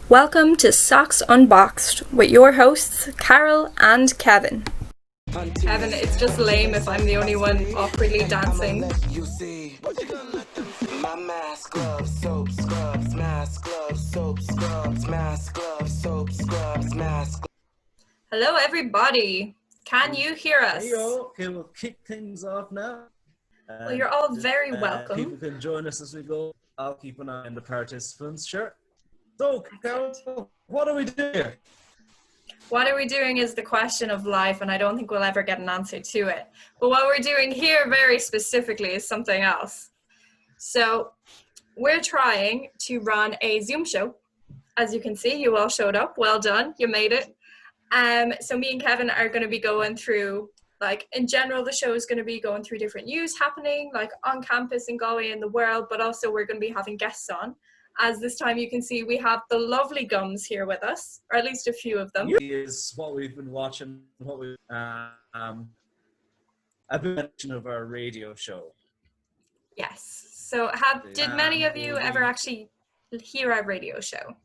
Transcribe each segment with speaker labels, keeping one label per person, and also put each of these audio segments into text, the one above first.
Speaker 1: Welcome to Socs Unboxed with your hosts, Carol and Kevin. Kevin, it's just lame if I'm the only one awkwardly dancing. Hello everybody, can you hear us?
Speaker 2: Hey yo, okay, we'll kick things off now.
Speaker 1: Well, you're all very welcome.
Speaker 2: People can join us as we go. I'll keep an eye on the participants, sure. So, Carol, what are we doing here?
Speaker 1: What are we doing is the question of life, and I don't think we'll ever get an answer to it. But what we're doing here very specifically is something else. So we're trying to run a Zoom show. As you can see, you all showed up. Well done, you made it. So me and Kevin are going to be going through, like, in general, the show is going to be going through different news happening, like on campus in Galway and the world, but also we're going to be having guests on. As this time you can see, we have the lovely GUMS here with us, or at least a few of them.
Speaker 2: Is what we've been watching, what we a mention of our radio show.
Speaker 1: Yes. So did many of you ever actually hear our radio show?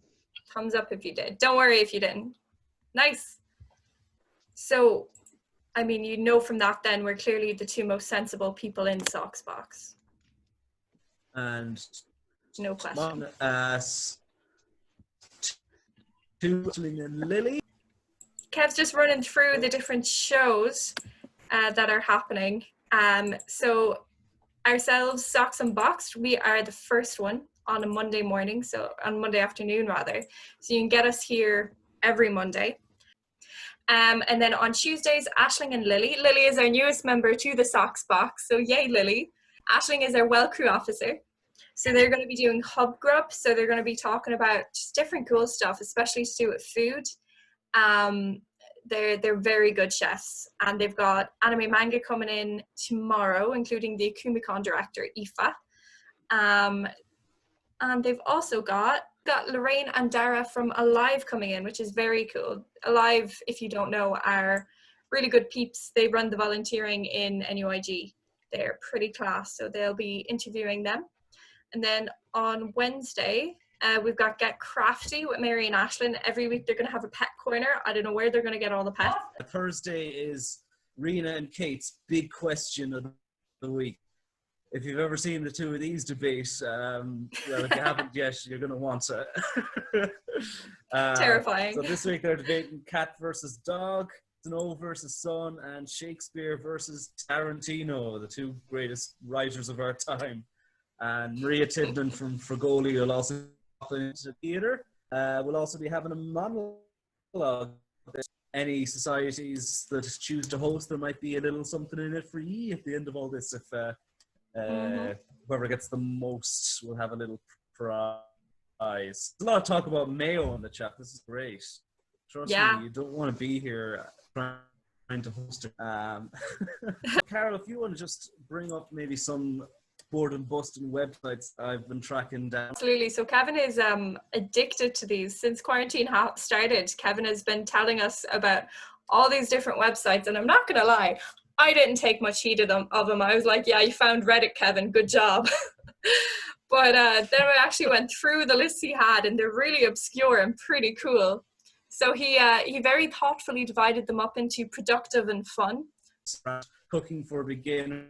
Speaker 1: Thumbs up if you did. Don't worry if you didn't. Nice. So, I mean, you know from that then we're clearly the two most sensible people in Socs Box.
Speaker 2: And
Speaker 1: no question.
Speaker 2: And Lily.
Speaker 1: Kev's just running through the different shows that are happening. So ourselves, Socs Unboxed, we are the first one on a Monday morning, so on Monday afternoon rather. So you can get us here every Monday. And then on Tuesdays, Aisling and Lily. Lily is our newest member to the Socs Box, so yay Lily. Aisling is our well crew officer. So they're going to be doing hub grub, so they're going to be talking about just different cool stuff, especially to do with food. They're very good chefs, and they've got anime manga coming in tomorrow, including the Kumikon director Aoife. And they've also got Lorraine and Dara from Alive coming in, which is very cool. Alive, if you don't know, are really good peeps. They run the volunteering in NUIG. They're pretty class, so they'll be interviewing them. And then on Wednesday, we've got Get Crafty with Mary and Aisling. Every week they're going to have a pet corner. I don't know where they're going to get all the pets.
Speaker 2: Thursday is Rena and Kate's big question of the week. If you've ever seen the two of these debate, well, if you haven't yet, you're going to want to.
Speaker 1: Terrifying.
Speaker 2: So this week they're debating cat versus dog, Snow versus Son, and Shakespeare versus Tarantino, the two greatest writers of our time. And Maria Tidman from Fragoli will also be into the theatre. We'll also be having a monologue. Any societies that choose to host, there might be a little something in it for you at the end of all this. If whoever gets the most will have a little prize. There's a lot of talk about Mayo in the chat. This is great. Trust me, you don't want to be here trying to host it. Carol, if you want to just bring up maybe some board and busting websites I've been tracking down.
Speaker 1: Absolutely. So Kevin is addicted to these. Since quarantine started, Kevin has been telling us about all these different websites, and I'm not going to lie, I didn't take much heed of them. I was like, yeah, you found Reddit, Kevin, good job. But then I actually went through the lists he had, and they're really obscure and pretty cool. So he very thoughtfully divided them up into productive and fun.
Speaker 2: Cooking for beginners.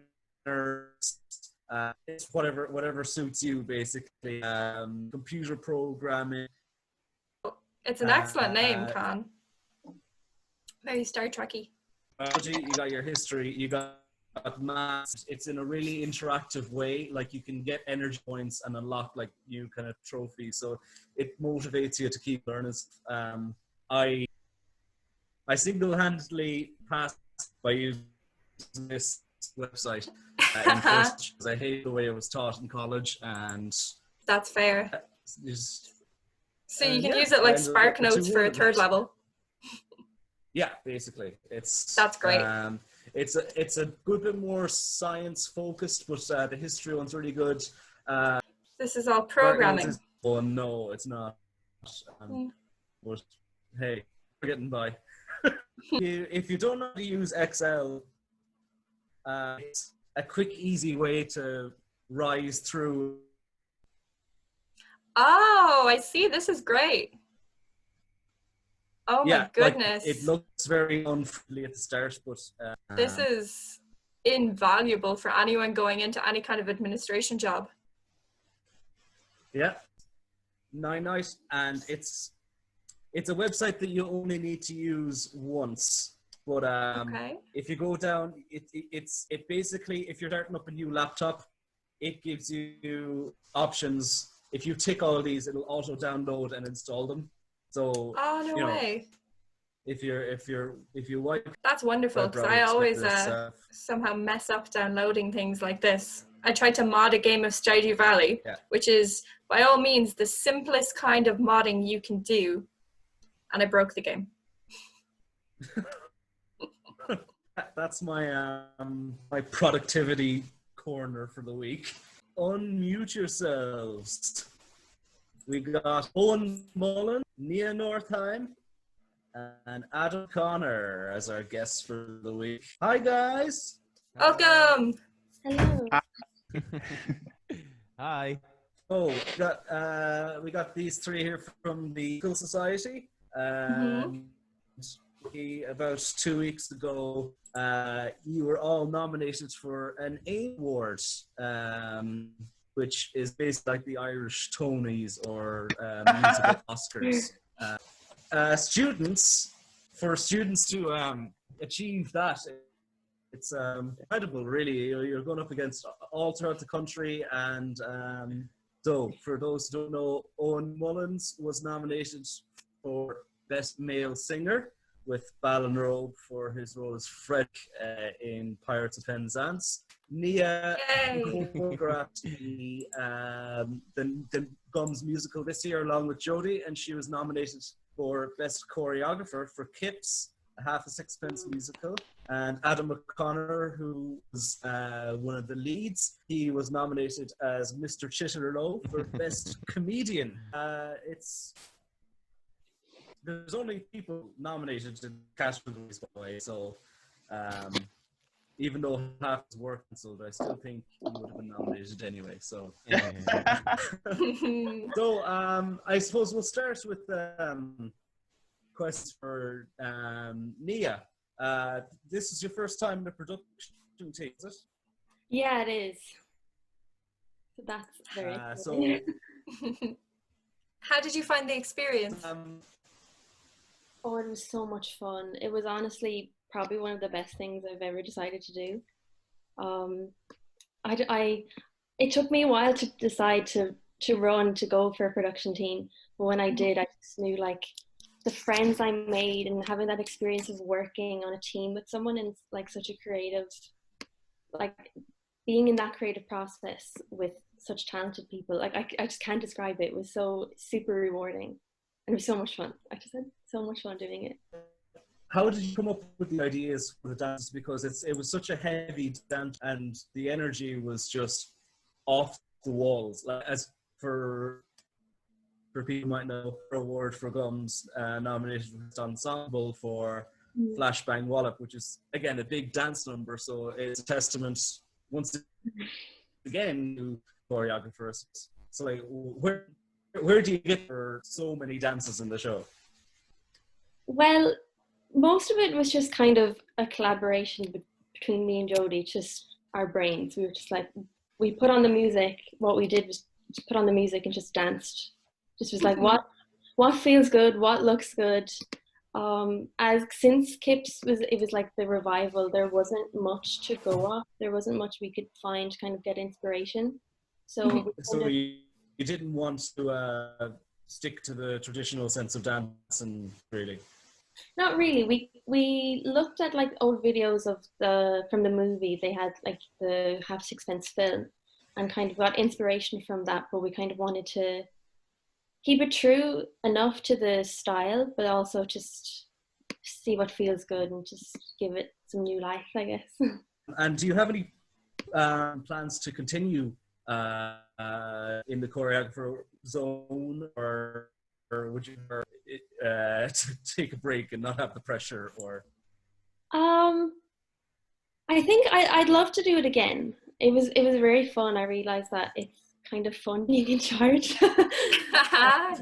Speaker 2: It's whatever suits you, basically. Computer programming.
Speaker 1: It's an excellent name, Con. Very Star Trek-y.
Speaker 2: You got your history, you got maths. It's in a really interactive way. Like, you can get energy points and unlock like new kind of trophies. So it motivates you to keep learning. I single-handedly passed by using this website in first, because I hate the way it was taught in college, and
Speaker 1: that's fair. So you can use it like Spark Notes for a third level.
Speaker 2: Yeah, basically,
Speaker 1: that's great.
Speaker 2: It's a good bit more science focused, but the history one's really good.
Speaker 1: This is all programming.
Speaker 2: Oh no, it's not. But hey, we're getting by. If you don't know how to use Excel, it's a quick, easy way to rise through.
Speaker 1: Oh, I see. This is great. Oh my
Speaker 2: Yeah, like it
Speaker 1: goodness.
Speaker 2: looks very unfriendly at the start, but
Speaker 1: This is invaluable for anyone going into any kind of administration job.
Speaker 2: yeah, nice, and it's a website that you only need to use once. But
Speaker 1: Okay.
Speaker 2: if you go down, it basically, if you're starting up a new laptop, it gives you options. If you tick all these, it'll auto download and install them. So
Speaker 1: Oh, no
Speaker 2: you know,
Speaker 1: way.
Speaker 2: if you wipe
Speaker 1: That's wonderful
Speaker 2: web
Speaker 1: because I
Speaker 2: browser
Speaker 1: always
Speaker 2: stuff,
Speaker 1: somehow mess up downloading things like this. I tried to mod a game of Stardew Valley,
Speaker 2: yeah.
Speaker 1: which is by all means the simplest kind of modding you can do, and I broke the game.
Speaker 2: That's my productivity corner for the week. Unmute yourselves. We got Owen Mullen, Nia Northeim, and Adam Connor as our guests for the week. Hi guys.
Speaker 1: Welcome.
Speaker 3: Hello.
Speaker 4: Hi.
Speaker 2: Oh, we got these three here from the School Society. About 2 weeks ago, you were all nominated for an A award, which is basically like the Irish Tonys or musical Oscars. For students to achieve that, it's incredible, really. You're going up against all throughout the country, and so for those who don't know, Owen Mullins was nominated for Best Male Singer, with Ballinrobe for his role as Fred in Pirates of Penzance. Nia choreographed the GUMS musical this year along with Jodie, and she was nominated for Best Choreographer for Kips, a Half a Sixpence musical. And Adam O'Connor, who was one of the leads, he was nominated as Mr. Chitterlow for Best Comedian. There's only people nominated in categories, by the way, so even though half is were cancelled, I still think he would have been nominated anyway. So, I suppose we'll start with questions for Nia. This is your first time in the production team, is it?
Speaker 3: Yeah, it is. So that's very
Speaker 1: How did you find the experience?
Speaker 3: Oh, it was so much fun. It was honestly probably one of the best things I've ever decided to do. It took me a while to decide to go for a production team, but when I did, I just knew like the friends I made and having that experience of working on a team with someone in like such a creative, like being in that creative process with such talented people. Like I just can't describe it. It was so super rewarding. And it was so much fun. I just had so much fun doing it.
Speaker 2: How did you come up with the ideas for the dance? Because it was such a heavy dance, and the energy was just off the walls. Like, as for people who might know, for award for GUMS, nominated for Best Ensemble for Flashbang Wallop, which is again a big dance number. So it's a testament once again to choreographers. So like, where do you get for so many dances in the show?
Speaker 3: Well, most of it was just kind of a collaboration between me and Jodie, just our brains. We were just like, we put on the music. What we did was just put on the music and just danced. Just was like, what feels good, what looks good. Since Kips it was like the revival, there wasn't much to go off. There wasn't much we could find, kind of get inspiration. So
Speaker 2: you didn't want to stick to the traditional sense of dance, and really?
Speaker 3: Not really. We looked at like old videos of from the movie. They had like the Half Sixpence film, and kind of got inspiration from that. But we kind of wanted to keep it true enough to the style, but also just see what feels good and just give it some new life, I guess.
Speaker 2: And do you have any plans to continue in the choreographer zone, or would you to take a break and not have the pressure? Or
Speaker 3: I think I'd love to do it again. It was very fun. I realized that it's kind of fun being in charge.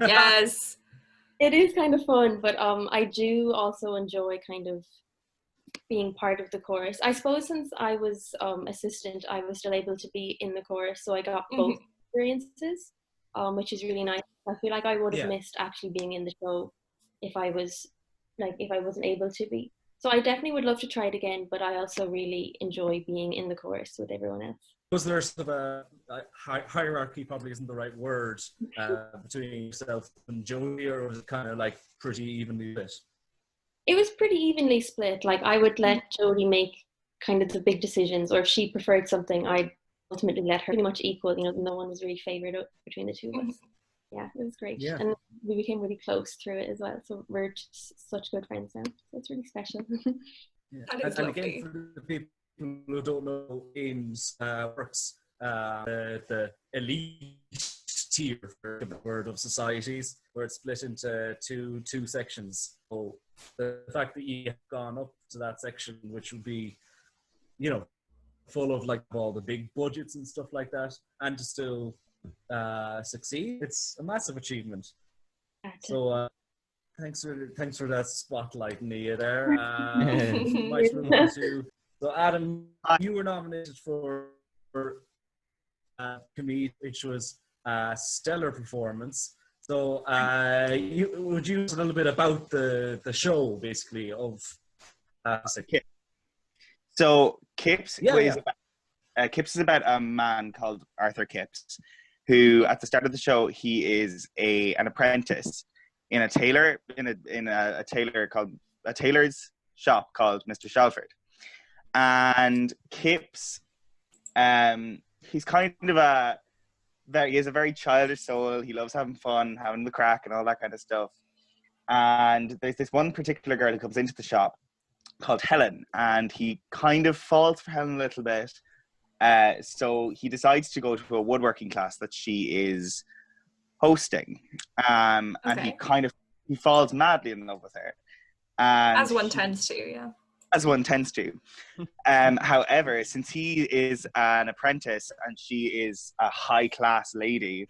Speaker 1: Yes.
Speaker 3: It is kind of fun, but I do also enjoy kind of being part of the chorus. I suppose since I was assistant, I was still able to be in the chorus, so I got both experiences, which is really nice. I feel like I would have missed actually being in the show if I wasn't able to be. So I definitely would love to try it again, but I also really enjoy being in the chorus with everyone else.
Speaker 2: Was there sort of a hierarchy, probably isn't the right word, between yourself and Joey, or was it kind of like pretty evenly split?
Speaker 3: It was pretty evenly split. Like I would let Jodie make kind of the big decisions, or if she preferred something, I'd ultimately let her. Pretty much equal, no one was really favored between the two of us. Yeah, it was great.
Speaker 2: Yeah.
Speaker 3: And we became really close through it as well. So we're just such good friends now. So it's really special.
Speaker 2: Yeah. And again, for the people who don't know, AIMS works the elite tier, for the word, of societies, where it's split into two sections. So the fact that you have gone up to that section, which would be, full of like all the big budgets and stuff like that, and to still succeed, it's a massive achievement. So thanks for that spotlight, Nia. There, might move on to. So Adam, you were nominated for comedian, which was a stellar performance. So would you tell a little bit about the show, basically, of
Speaker 4: Kip. So Kip's Kip's is about a man called Arthur Kipps, who at the start of the show, he is an apprentice in a tailor in a tailor's shop called Mr. Shalford. And Kipps, he's kind of he has a very childish soul. He loves having fun, having the crack and all that kind of stuff. And there's this one particular girl who comes into the shop called Helen, and he kind of falls for Helen a little bit. So he decides to go to a woodworking class that she is hosting. And he falls madly in love with her. And
Speaker 1: as one tends to, yeah.
Speaker 4: As one tends to. However, since he is an apprentice and she is a high-class lady,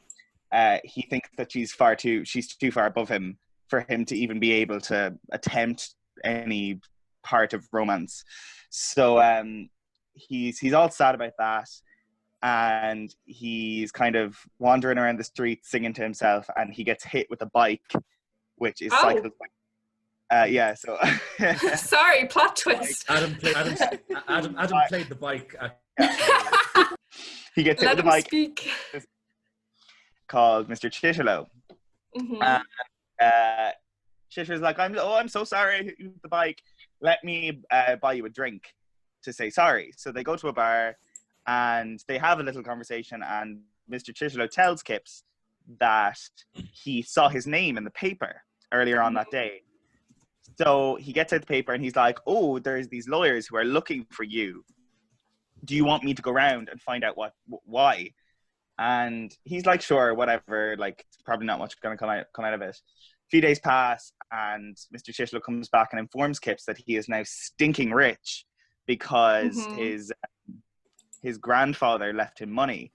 Speaker 4: he thinks that she's too far above him for him to even be able to attempt any part of romance. So he's all sad about that, and he's kind of wandering around the street singing to himself, and he gets hit with a bike, which is cycled by. So
Speaker 1: sorry, plot twist.
Speaker 2: Adam played the bike.
Speaker 4: He gets hit with a bike
Speaker 1: speak.
Speaker 4: called Mr. Chitterlow. Chitter's like, I'm so sorry, the bike. Let me buy you a drink to say sorry. So they go to a bar and they have a little conversation, and Mr. Chitterlow tells Kipps that he saw his name in the paper earlier on that day. So he gets out the paper and he's like, oh, there's these lawyers who are looking for you. Do you want me to go around and find out why? And he's like, sure, whatever. Like, it's probably not much going to come out of it. A few days pass, and Mr. Chitterlow comes back and informs Kipps that he is now stinking rich because his grandfather left him money.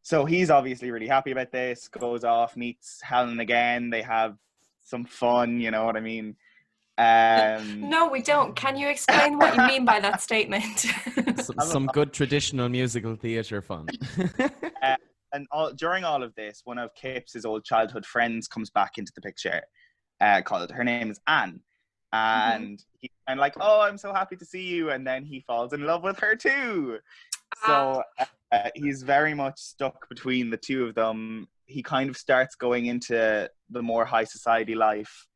Speaker 4: So he's obviously really happy about this, goes off, meets Helen again. They have some fun, you know what I mean?
Speaker 1: No, we don't. Can you explain what you mean by that statement?
Speaker 5: some good traditional musical theatre fun.
Speaker 4: During all of this, one of Kipps' old childhood friends comes back into the picture. Her name is Anne. And he's kind of like, oh, I'm so happy to see you. And then he falls in love with her too. So he's very much stuck between the two of them. He kind of starts going into the more high society life.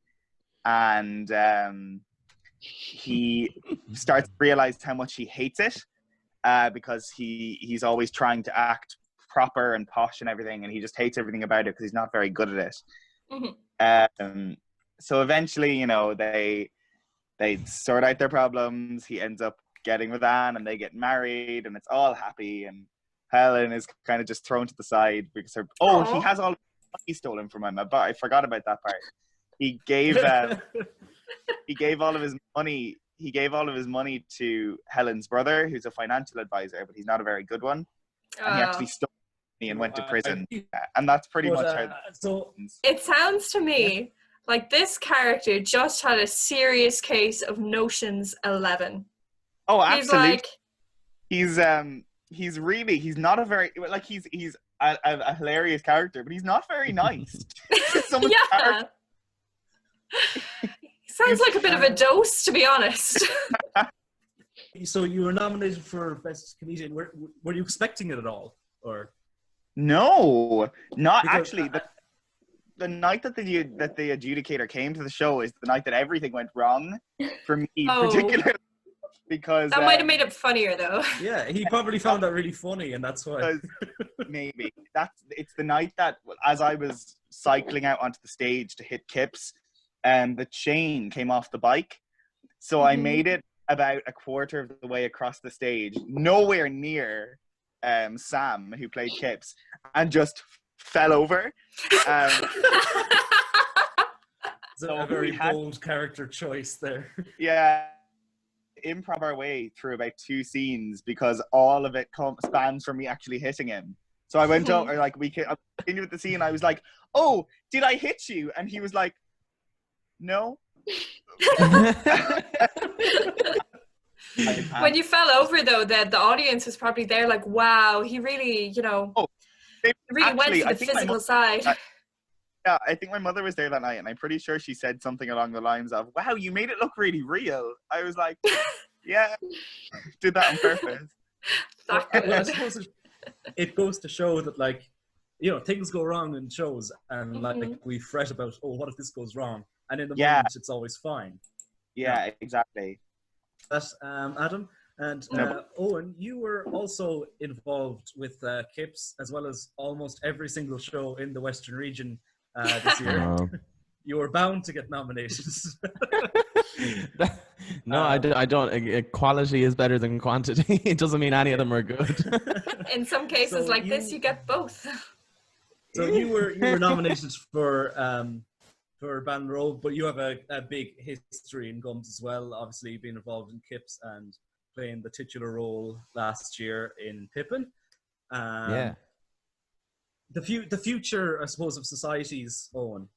Speaker 4: And he starts to realize how much he hates it, because he's always trying to act proper and posh and everything, and he just hates everything about it because he's not very good at it. So eventually, they sort out their problems. He ends up getting with Anne, and they get married, and it's all happy. And Helen is kind of just thrown to the side because he has all money stolen from him. But I forgot about that part. He gave all of his money. He gave all of his money to Helen's brother, who's a financial advisor, but he's not a very good one. And he actually stole money and went to prison. And that's pretty much how.
Speaker 1: So it sounds to me Like, this character just had a serious case of Notions 11.
Speaker 4: Oh,
Speaker 1: He's
Speaker 4: absolutely.
Speaker 1: like,
Speaker 4: He's not a very, like, he's a hilarious character, but he's not very nice. Someone's
Speaker 1: yeah. Sounds like a bit of a dose, to be honest.
Speaker 2: So you were nominated for Best Comedian. Were you expecting it at all? Or
Speaker 4: No, not
Speaker 2: Because
Speaker 4: actually. The night that the adjudicator came to the show is the night that everything went wrong for me, particularly because
Speaker 1: that might have made it funnier, though.
Speaker 2: yeah, he probably found that really funny, and that's why.
Speaker 4: Maybe it's the night that, as I was cycling out onto the stage to hit Kips, the chain came off the bike, so I made it about a quarter of the way across the stage, nowhere near Sam, who played Kips, and just fell over.
Speaker 2: So a very bold character choice there.
Speaker 4: Yeah, improv our way through about 2 scenes because all of it spans from me actually hitting him. So I went over, like, I continued with the scene. I was like, "Oh, did I hit you?" And he was like, "No."
Speaker 1: When you fell over, though, the audience was probably there like, wow, he really, really went for the physical side.
Speaker 4: Yeah, I think my mother was there that night, and I'm pretty sure she said something along the lines of, "Wow, you made it look really real." I was like, yeah, did that on purpose.
Speaker 2: Well, I suppose it goes to show that, like, things go wrong in shows, and like we fret about, oh, what if this goes wrong? And in the moment, it's always fine.
Speaker 4: Yeah, exactly.
Speaker 2: That's Adam. And Eoin, you were also involved with Kips, as well as almost every single show in the Western region this year. You were bound to get nominated.
Speaker 5: No, I don't. Quality is better than quantity. It doesn't mean any of them are good.
Speaker 1: In some cases this, you get both.
Speaker 2: So you were nominated for Ban Robe, but you have a big history in GUMS as well. Obviously, being involved in Kips and playing the titular role last year in Pippin.
Speaker 5: Yeah.
Speaker 2: The future, I suppose, of societies, Eoin,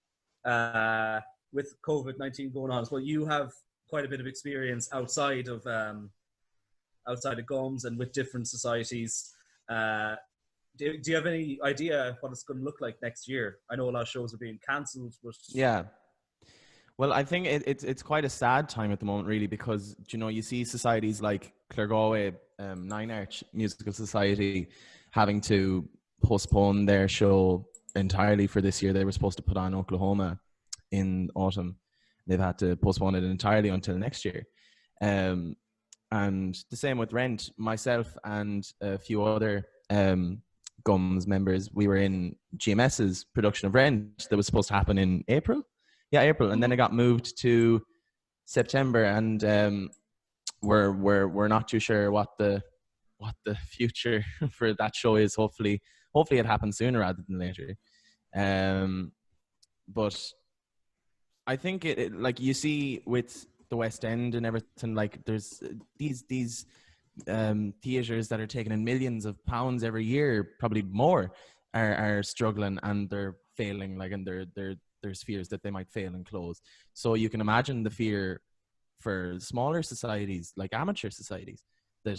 Speaker 2: with COVID-19 going on as well. You have quite a bit of experience outside of GUMS and with different societies. Do you have any idea what it's going to look like next year? I know a lot of shows are being cancelled, but
Speaker 5: yeah. Well, I think it's quite a sad time at the moment, really, because you see societies like Claregalway, Nine Arch Musical Society, having to postpone their show entirely for this year. They were supposed to put on Oklahoma in autumn. They've had to postpone it entirely until next year. And the same with Rent. Myself and a few other GUMS members, we were in GMS's production of Rent that was supposed to happen in April. Yeah, April, and then it got moved to September, and we're not too sure what the future for that show is. Hopefully it happens sooner rather than later. But I think it like you see with the West End and everything, like there's these theaters that are taking in millions of pounds every year, probably more, are struggling and they're failing, like, and there's fears that they might fail and close. So you can imagine the fear for smaller societies, like amateur societies, that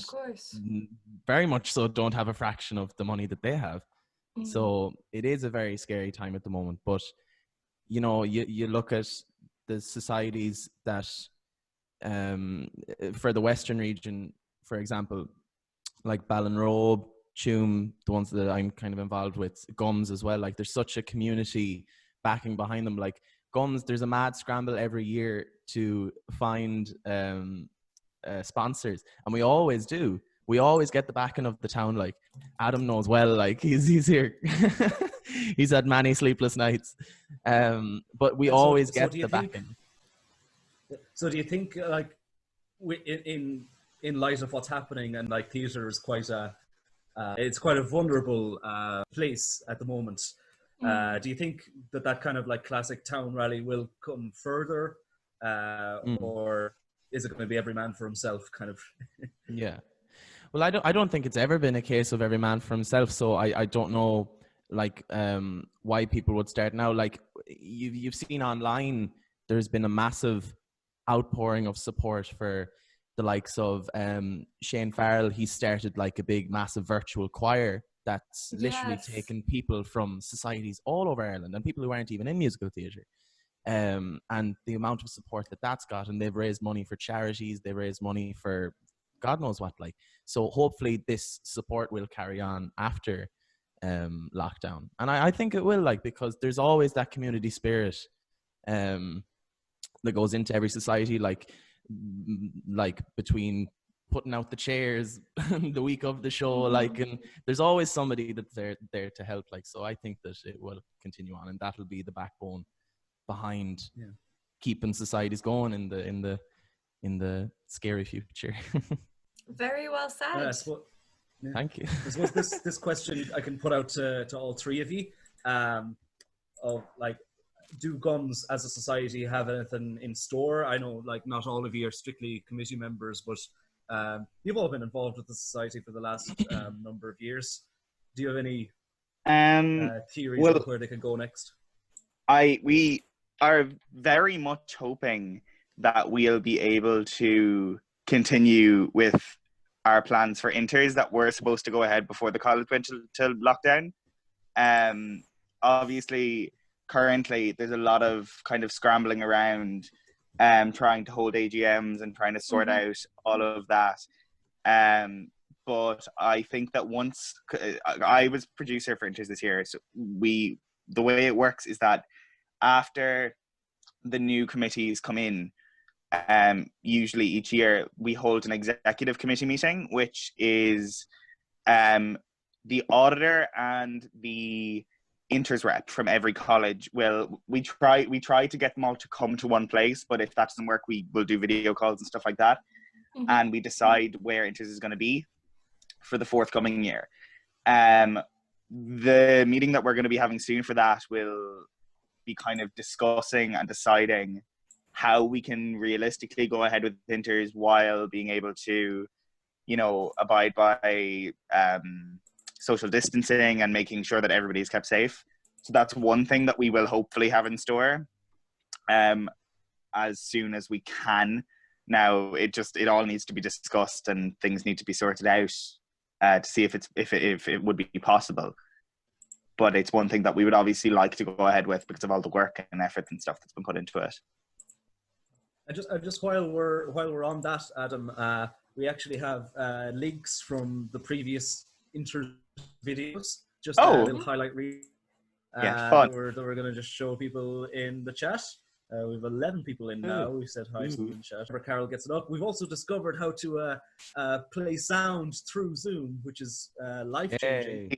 Speaker 5: very much so don't have a fraction of the money that they have. So it is a very scary time at the moment. But you look at the societies that for the Western region, for example, like Ballinrobe, Tuam, the ones that I'm kind of involved with, GUMS as well, like there's such a community backing behind them. Like GUMS, there's a mad scramble every year to find sponsors, and we always do. We always get the backing of the town. Like Adam knows well, like he's here. He's had many sleepless nights, but we always get the backing.
Speaker 2: So do you think, like, in light of what's happening, and like theatre is quite a vulnerable place at the moment, do you think that kind of like classic town rally will come further, or is it going to be every man for himself kind of? Yeah.
Speaker 5: Well, I don't think it's ever been a case of every man for himself. So I don't know like why people would start now. Like you've seen online, there's been a massive outpouring of support for the likes of Shane Farrell. He started like a big massive virtual choir that's literally taken people from societies all over Ireland and people who aren't even in musical theatre. And the amount of support that that's got, and they've raised money for charities, they've raised money for God knows what, like. So hopefully this support will carry on after lockdown, and I think it will, like, because there's always that community spirit that goes into every society, like between putting out the chairs the week of the show, like, and there's always somebody that's there to help, like. So I think that it will continue on, and that'll be the backbone behind keeping societies going in the scary future.
Speaker 1: Very well said.
Speaker 5: Thank you.
Speaker 2: I suppose this question I can put out to all three of you, of like, do GUMS as a society have anything in store? I know, like, not all of you are strictly committee members, but you've all been involved with the society for the last number of years. Do you have any theories of where they could go next?
Speaker 4: We are very much hoping that we'll be able to continue with our plans for inters that were supposed to go ahead before the college went to lockdown. Obviously, currently, there's a lot of kind of scrambling around, trying to hold AGMs and trying to sort out all of that. But I think that once I was producer for inters this year, so the way it works is that after the new committees come in, usually each year we hold an executive committee meeting, which is the auditor and the inters rep from every college. We try to get them all to come to one place, but if that doesn't work, we will do video calls and stuff like that, and we decide where inters is going to be for the forthcoming year. The meeting that we're going to be having soon for that will be kind of discussing and deciding how we can realistically go ahead with inters while being able to, abide by social distancing and making sure that everybody's kept safe. So that's one thing that we will hopefully have in store as soon as we can. Now, it all needs to be discussed and things need to be sorted out to see if it would be possible. But it's one thing that we would obviously like to go ahead with because of all the work and effort and stuff that's been put into it.
Speaker 2: And just while we're on that, Adam, we actually have links from the previous inter videos, just a little highlight reel.
Speaker 4: Fun.
Speaker 2: That we're going to just show people in the chat. We have 11 people in now. We said hi to in the chat. Carol gets it up. We've also discovered how to play sound through Zoom, which is life-changing.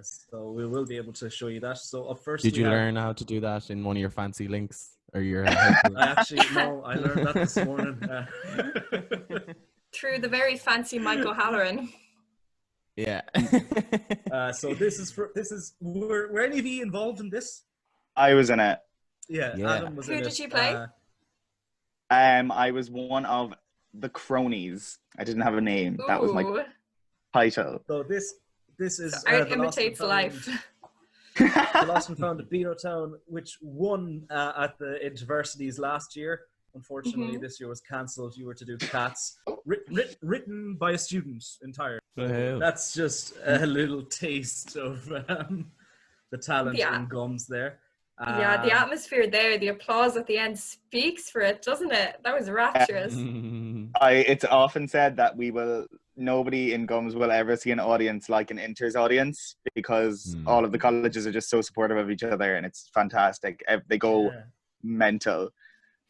Speaker 2: So we will be able to show you that. So up first,
Speaker 5: did you learn how to do that in one of your fancy links, or your?
Speaker 2: I learned that this morning
Speaker 1: through the very fancy Mike O'Halloran.
Speaker 5: Yeah.
Speaker 2: So were any of you involved in this?
Speaker 4: I was in it.
Speaker 2: Yeah. Adam was in it.
Speaker 1: Who did you play?
Speaker 4: I was one of the cronies. I didn't have a name. That was my title.
Speaker 2: So this is
Speaker 1: art imitates life.
Speaker 2: The Lost and Found at Beanotown, which won at the Inter-varsities last year. Unfortunately, this year was cancelled. You were to do Cats, written by a student entirely. That's just a little taste of the talent in GUMS there.
Speaker 1: The atmosphere there, the applause at the end speaks for it, doesn't it? That was rapturous.
Speaker 4: It's often said that nobody in GUMS will ever see an audience like an Inter's audience, because all of the colleges are just so supportive of each other, and it's fantastic. They go mental.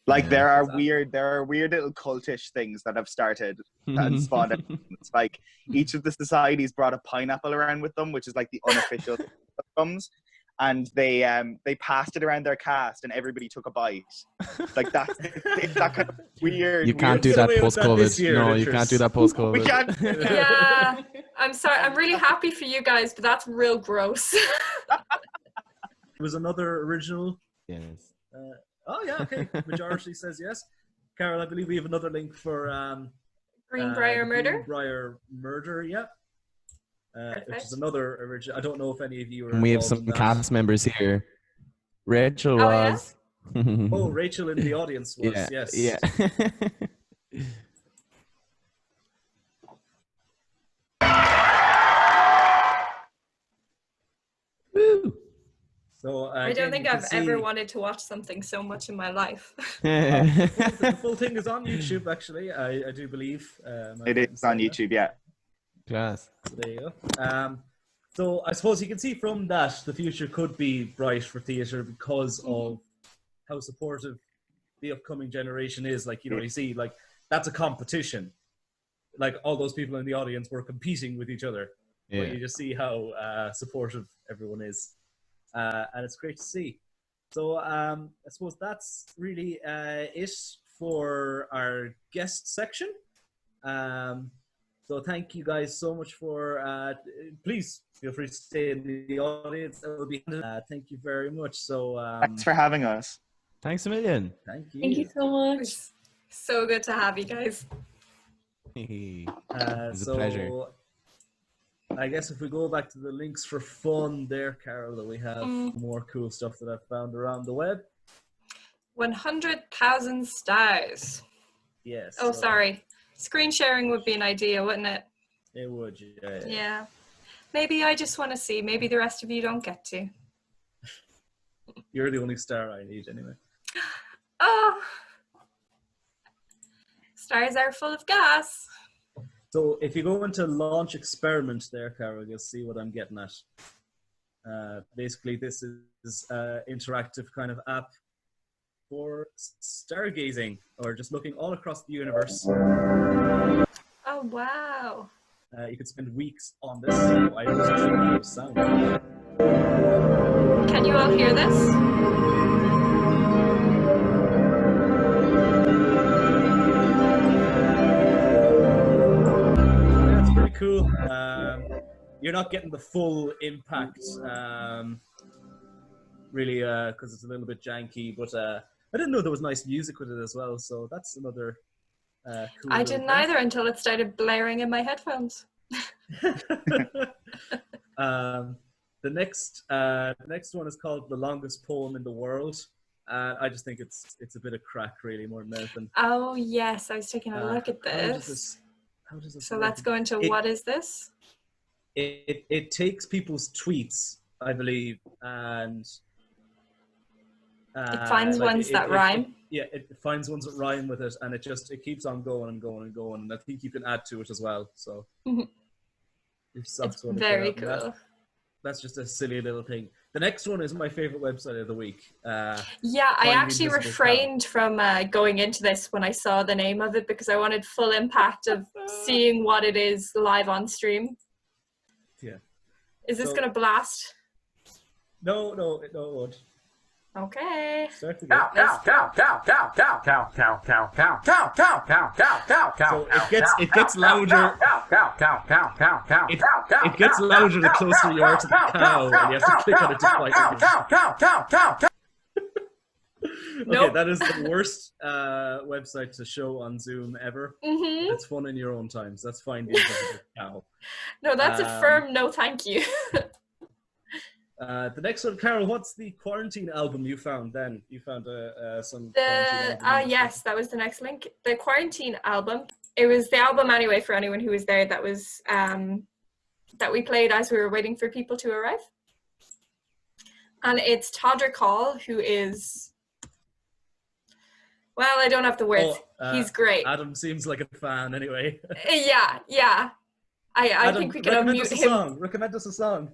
Speaker 4: Like there are weird little cultish things that have started and spawned. It's like each of the societies brought a pineapple around with them, which is like the unofficial GUMS. And they passed it around their cast, and everybody took a bite. Like it's that kind of weird.
Speaker 5: You can't do that post-COVID. No, you can't do that post-COVID.
Speaker 4: We can't.
Speaker 1: Yeah, I'm sorry. I'm really happy for you guys, but that's real gross.
Speaker 2: There was another original.
Speaker 5: Yes.
Speaker 2: Okay. Majority says yes. Carol, I believe we have another link for
Speaker 1: Greenbrier Murder.
Speaker 2: Greenbrier Murder, yeah. which is another original. I don't know if any of you are.
Speaker 5: And we have
Speaker 2: involved
Speaker 5: some
Speaker 2: in that.
Speaker 5: cast members here. Rachel
Speaker 1: Oh, yeah?
Speaker 5: was.
Speaker 2: Oh, Rachel in the audience was,
Speaker 5: yeah,
Speaker 2: yes.
Speaker 5: Yeah. Woo.
Speaker 2: So
Speaker 1: I
Speaker 2: again,
Speaker 1: don't think
Speaker 2: you can
Speaker 1: I've ever
Speaker 2: see-
Speaker 1: wanted to watch something so much in my life.
Speaker 2: the full thing is on YouTube, actually. I do believe.
Speaker 4: It is on YouTube, yeah.
Speaker 5: Class.
Speaker 2: So there you go. So I suppose you can see from that the future could be bright for theatre because of how supportive the upcoming generation is. Like, you know, you see, like, that's a competition. Like, all those people in the audience were competing with each other.
Speaker 5: Yeah.
Speaker 2: But you just see how supportive everyone is. And it's great to see. So I suppose that's really it for our guest section. So thank you guys so much for, please feel free to stay in the audience. That will be, thank you very much. So
Speaker 4: Thanks for having us.
Speaker 5: Thanks a million.
Speaker 2: thank you.
Speaker 3: Thank you so much.
Speaker 1: It's so good to have you guys.
Speaker 5: It was a pleasure.
Speaker 2: I guess if we go back to the links for fun there, Carol, that we have more cool stuff that I've found around the web.
Speaker 1: 100,000 stars.
Speaker 2: Yes.
Speaker 1: Oh,
Speaker 2: so
Speaker 1: sorry. Screen sharing would be an idea, wouldn't it?
Speaker 2: It would, yeah.
Speaker 1: Yeah. Maybe I just want to see. Maybe the rest of you don't get to.
Speaker 2: You're the only star I need anyway.
Speaker 1: Oh. Stars are full of gas.
Speaker 2: So if you go into launch experiment there, Carol, you'll see what I'm getting at. Basically, this is an interactive kind of app for stargazing or just looking all across the universe.
Speaker 1: Oh, wow.
Speaker 2: You could spend weeks on this. So I was actually sound.
Speaker 1: Can you all hear this?
Speaker 2: That's pretty cool. You're not getting the full impact, really, because it's a little bit janky. But I didn't know there was nice music with it as well. So that's another cool.
Speaker 1: I
Speaker 2: little
Speaker 1: didn't
Speaker 2: thing.
Speaker 1: either until it started blaring in my headphones.
Speaker 2: The next one is called "The Longest Poem in the World." I just think it's a bit of crack, really, more than anything.
Speaker 1: Oh, yes. I was taking a look at
Speaker 2: How does this
Speaker 1: So
Speaker 2: work?
Speaker 1: let's go into what is this?
Speaker 2: It takes people's tweets, I believe, and
Speaker 1: It finds ones that rhyme.
Speaker 2: It finds ones that rhyme with it, and it keeps on going and going and going. And I think you can add to it as well. So
Speaker 1: It's very cool.
Speaker 2: That's just a silly little thing. The next one is my favorite website of the week.
Speaker 1: Yeah, I actually
Speaker 2: Invisible
Speaker 1: refrained from going into this when I saw the name of it because I wanted full impact of seeing what it is live on stream.
Speaker 2: Yeah.
Speaker 1: Is this
Speaker 2: So-
Speaker 1: going to blast?
Speaker 2: No, it won't.
Speaker 1: Okay.
Speaker 2: Start again. So it gets louder. It gets louder the closer you are to the cow, and you have to click on it to fight it. Okay,
Speaker 1: Nope.
Speaker 2: that is the worst website to show on Zoom ever. It's fun in your own times. That's fine. The invisible cow.
Speaker 1: No, that's a firm no thank you.
Speaker 2: The next one, Carol, what's the quarantine album you found then? You found some quarantine album.
Speaker 1: Yes, that was the next link. The quarantine album. It was the album anyway for anyone who was there that was that we played as we were waiting for people to arrive. And it's Todrick Hall, who is, well, I don't have the words. He's great.
Speaker 2: Adam seems like a fan anyway.
Speaker 1: Yeah. I
Speaker 2: Adam,
Speaker 1: think we can unmute him.
Speaker 2: Recommend us a song.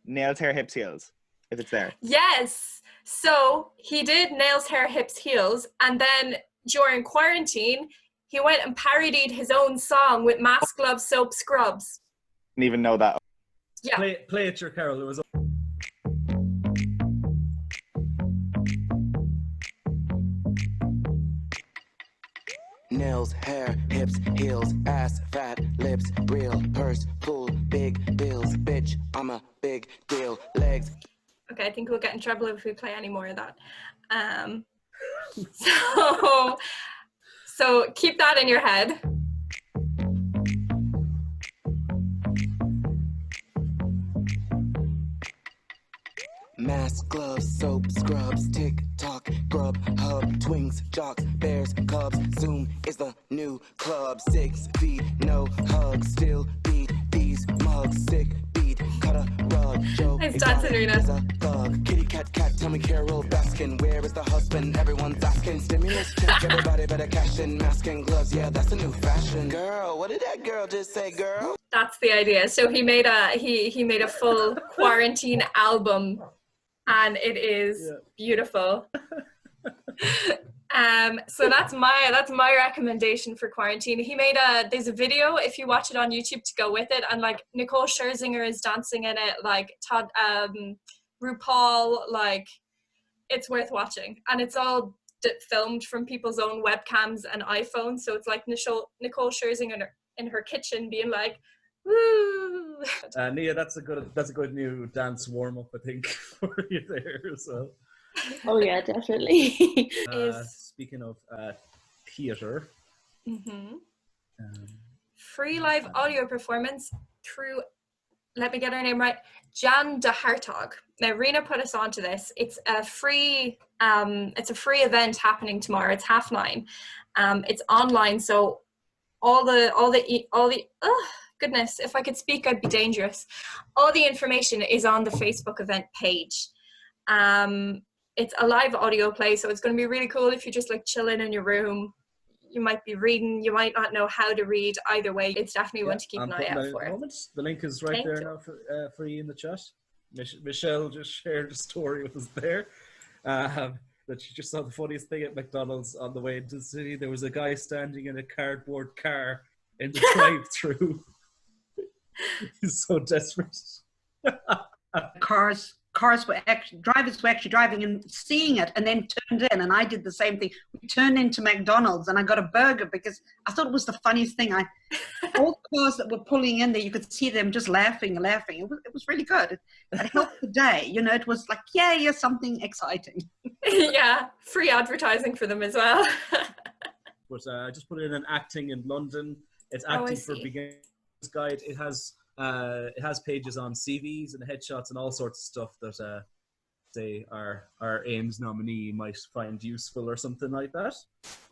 Speaker 4: Nails, hair, hips, heels, if it's there.
Speaker 1: Yes. So he did Nails, Hair, Hips, Heels, and then during quarantine, he went and parodied his own song with Mask, Gloves, Soap, Scrubs.
Speaker 4: Didn't even know that.
Speaker 1: Yeah.
Speaker 2: Play it, your Carol. It was.
Speaker 6: Nails, hair, hips, heels, ass, fat, lips, real, purse, full, big bills, bitch, I'm a big deal, legs.
Speaker 1: Okay, I think we'll get in trouble if we play any more of that. So keep that in your head.
Speaker 6: mask, gloves, soap, scrubs, TikTok, grub, hub, twings, jocks, bears, cubs. Zoom is the new club. 6 feet, no hugs, still beat these mugs. Sick beat, cut a rug. Joe,
Speaker 1: Nice dancing, Rena.
Speaker 6: is a thug. Kitty cat, tell me Carol Baskin. Where is the husband? Everyone's asking. Stimulus check, everybody better cash in. Mask and gloves, yeah, that's a new fashion. Girl, what did that girl just say, girl?
Speaker 1: That's the idea. So he made a full quarantine album, and it is beautiful. So that's my recommendation for quarantine. There's a video if you watch it on YouTube to go with it, and like Nicole Scherzinger is dancing in it, like RuPaul, like it's worth watching, and it's all filmed from people's own webcams and iPhones. So it's like Nicole Scherzinger in her kitchen being like, woo.
Speaker 2: Nia, that's a good new dance warm up, I think, for you there. So.
Speaker 3: Oh yeah, definitely.
Speaker 2: Speaking of theatre,
Speaker 1: free live audio performance through, let me get her name right, Jan de Hartog. Now Rena put us onto this. It's a free event happening tomorrow. It's 9:30. It's online, so all the goodness, if I could speak I'd be dangerous. All the information is on the Facebook event page. It's a live audio play, so it's going to be really cool if you're just like chilling in your room. You might be reading, you might not know how to read. Either way, it's definitely one to keep an eye out for.
Speaker 2: The link is right there now for you in the chat. Michelle just shared a story with us there. That she just saw the funniest thing at McDonald's on the way into the city. There was a guy standing in a cardboard car in the drive-through. He's so desperate.
Speaker 7: Drivers were actually driving and seeing it and then turned in, and I did the same thing. We turned into McDonald's and I got a burger because I thought it was the funniest thing. All the cars that were pulling in there, you could see them just laughing. It was really good. It helped the day. It was like, yeah, something exciting.
Speaker 1: Yeah, free advertising for them as well.
Speaker 2: But I just put in an acting in London. It's acting for beginners guide. It has pages on CVs and headshots and all sorts of stuff that say our Ames nominee might find useful or something like that.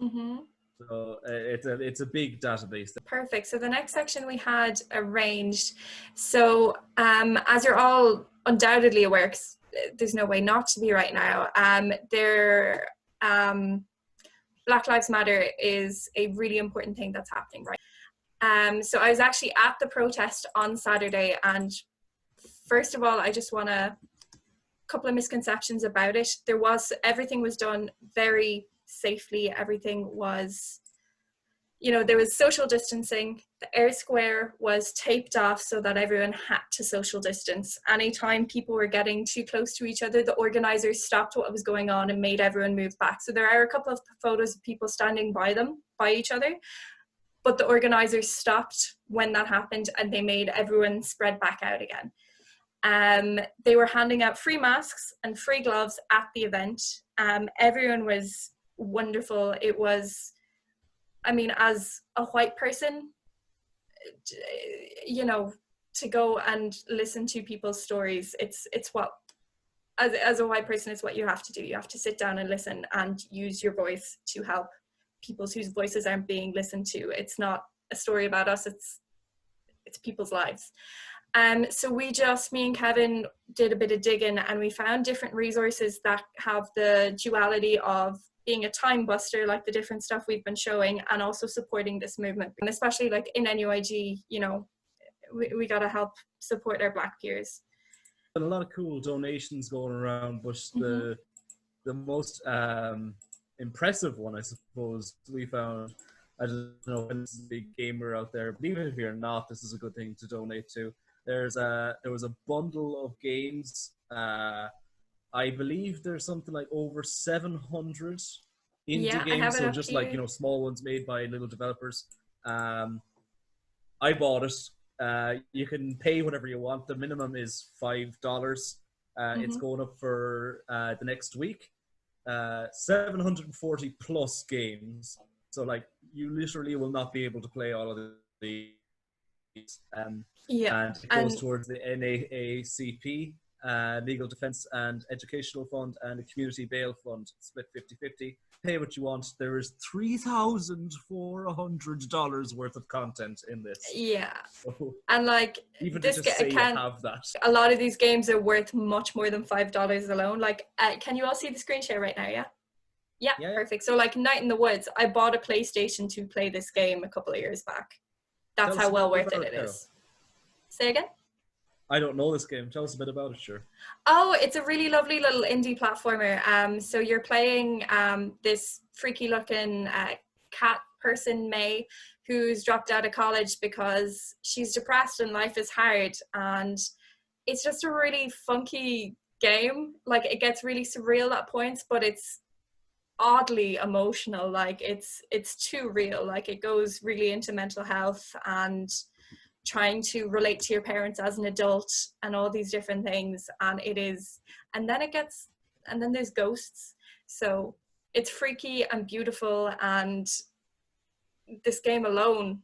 Speaker 2: So it's a big database.
Speaker 1: Perfect. So the next section we had arranged. So as you're all undoubtedly aware, 'cause there's no way not to be right now, Black Lives Matter is a really important thing that's happening right. So I was actually at the protest on Saturday, and first of all, I just want a couple of misconceptions about it. Everything was done very safely. Everything was, there was social distancing. The air square was taped off so that everyone had to social distance. Anytime people were getting too close to each other, the organizers stopped what was going on and made everyone move back. So there are a couple of photos of people standing by each other. But the organizers stopped when that happened and they made everyone spread back out again. They were handing out free masks and free gloves at the event. Everyone was wonderful. It was, as a white person, to go and listen to people's stories, it's what, as a white person, it's what you have to do. You have to sit down and listen and use your voice to help people whose voices aren't being listened to. It's not a story about us, it's people's lives. So me and Kevin did a bit of digging, and we found different resources that have the duality of being a time buster, like the different stuff we've been showing, and also supporting this movement. And especially like in NUIG, we got to help support our Black peers.
Speaker 2: And a lot of cool donations going around, but the most impressive one, I suppose, we found, I don't know if this is a big gamer out there, but even if you're not, this is a good thing to donate to. There was a bundle of games. I believe there's something like over 700 indie games, so just like small ones made by little developers. I bought it. You can pay whatever you want. The minimum is $5. It's going up for the next week. 740 plus games, so like you literally will not be able to play all of these. And it goes towards the NAACP, legal defense and educational fund, and a community bail fund, split 50-50. Pay what you want. There is $3,400 worth of content in this.
Speaker 1: Yeah.
Speaker 2: So
Speaker 1: And like
Speaker 2: even
Speaker 1: this
Speaker 2: to just say you
Speaker 1: can,
Speaker 2: have that.
Speaker 1: a lot of these games are worth much more than $5 alone. Like, can you all see the screen share right now? Yeah? Yeah,
Speaker 2: Yeah.
Speaker 1: perfect. So like Night in the Woods, I bought a PlayStation to play this game a couple of years back. That's
Speaker 2: Tell us
Speaker 1: how
Speaker 2: a
Speaker 1: well
Speaker 2: bit
Speaker 1: worth it
Speaker 2: about
Speaker 1: it
Speaker 2: it, Carol.
Speaker 1: is. Say again?
Speaker 2: I don't know this game. Tell us a bit about it, sure.
Speaker 1: Oh, it's a really lovely little indie platformer. So you're playing this freaky looking cat person, May, who's dropped out of college because she's depressed and life is hard. And it's just a really funky game. Like it gets really surreal at points, but it's oddly emotional. Like it's too real. Like it goes really into mental health and trying to relate to your parents as an adult and all these different things. And then there's ghosts. So it's freaky and beautiful, and this game alone,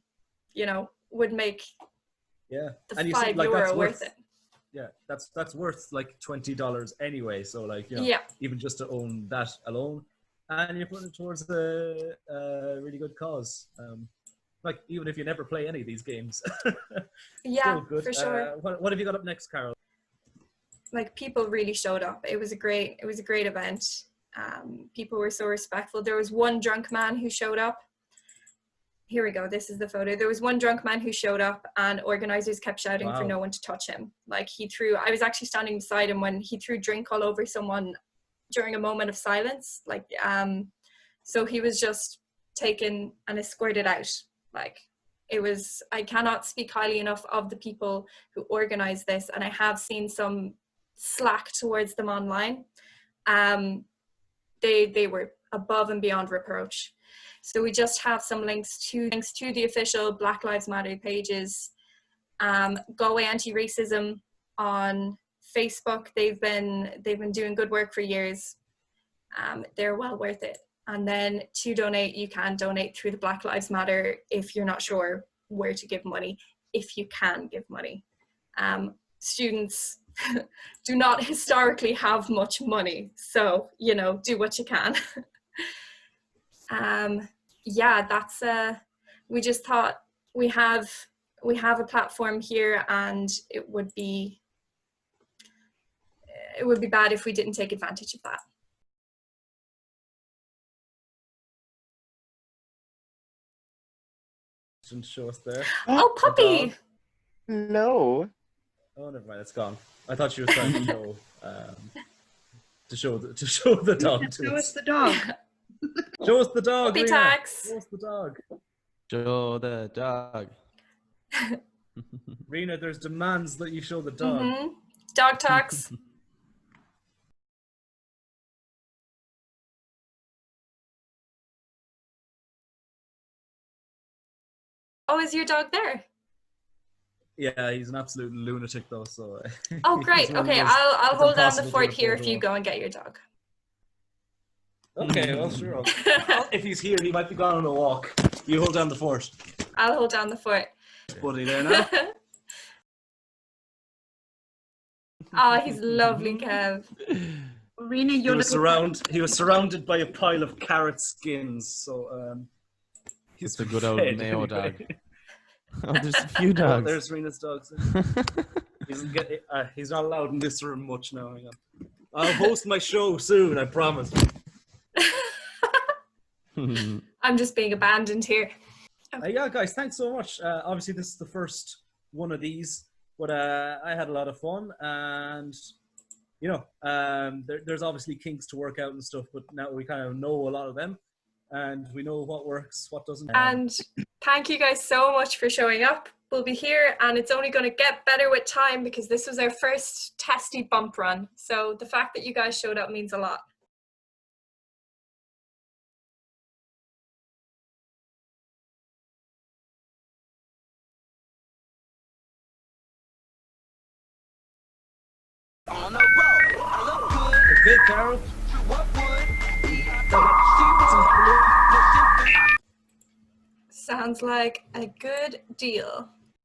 Speaker 1: would make
Speaker 2: Yeah.
Speaker 1: the
Speaker 2: And you
Speaker 1: €5
Speaker 2: said, like, that's
Speaker 1: worth it.
Speaker 2: Yeah, that's worth like $20 anyway. So like,
Speaker 1: Yeah.
Speaker 2: even just to own that alone, and you're putting it towards a really good cause. Like even if you never play any of these games.
Speaker 1: Yeah,
Speaker 2: Still good.
Speaker 1: for sure.
Speaker 2: What have you got up next, Carol?
Speaker 1: Like people really showed up. It was a great event. People were so respectful. There was one drunk man who showed up. Here we go. This is the photo. There was one drunk man who showed up, and organizers kept shouting for no one to touch him. Like I was actually standing beside him when he threw drink all over someone during a moment of silence. Like, so he was just taken and escorted out. Like I cannot speak highly enough of the people who organized this, and I have seen some slack towards them online. They were above and beyond reproach. So we just have some links to the official Black Lives Matter pages. Go Away Anti-Racism on Facebook. They've been doing good work for years. They're well worth it. And then to donate, you can donate through the Black Lives Matter if you're not sure where to give money, if you can give money. Students do not historically have much money, so, do what you can. Yeah, that's, we just thought we have a platform here, and it would be bad if we didn't take advantage of that.
Speaker 2: To show us there.
Speaker 1: Oh, puppy!
Speaker 4: No.
Speaker 2: Oh, never mind. It's gone. I thought she was trying to show the dog.
Speaker 7: Show us the dog.
Speaker 2: Show us the dog.
Speaker 1: Puppy
Speaker 2: Rena.
Speaker 1: tax.
Speaker 2: Show us the dog.
Speaker 5: Show the dog.
Speaker 2: Rena, there's demands that you show the dog.
Speaker 1: Mm-hmm. Dog talks. Oh, is your dog there?
Speaker 2: Yeah, he's an absolute lunatic though. So.
Speaker 1: Oh, great. Okay, I'll
Speaker 2: it's
Speaker 1: hold down the
Speaker 2: impossible to
Speaker 1: fort
Speaker 2: get a
Speaker 1: here if
Speaker 2: photo
Speaker 1: you
Speaker 2: of.
Speaker 1: go and get your dog.
Speaker 2: Okay, well, sure. If he's here, he might be gone on a walk. You hold down the fort.
Speaker 1: I'll hold down the fort.
Speaker 2: Buddy there now.
Speaker 1: Oh, he's lovely, Kev.
Speaker 7: Rena,
Speaker 2: He
Speaker 7: you're
Speaker 2: was surrounded by a pile of carrot skins. So he's
Speaker 5: It's a good old
Speaker 2: fed
Speaker 5: Mayo
Speaker 2: anyway.
Speaker 5: dog. Oh, there's a few
Speaker 2: Oh,
Speaker 5: dogs.
Speaker 2: there's Rena's dogs. He's not allowed in this room much now. Hang on. I'll host my show soon, I promise.
Speaker 1: I'm just being abandoned here.
Speaker 2: Yeah, guys, thanks so much. Obviously, this is the first one of these, but I had a lot of fun, and there's obviously kinks to work out and stuff, but now we kind of know a lot of them, and we know what works, what doesn't.
Speaker 1: And thank you guys so much for showing up. We'll be here, and it's only going to get better with time because this was our first testy bump run. So the fact that you guys showed up means a lot.
Speaker 6: On the road, I look good.
Speaker 2: Okay, Carol.
Speaker 6: What would?
Speaker 1: Sounds like a good deal.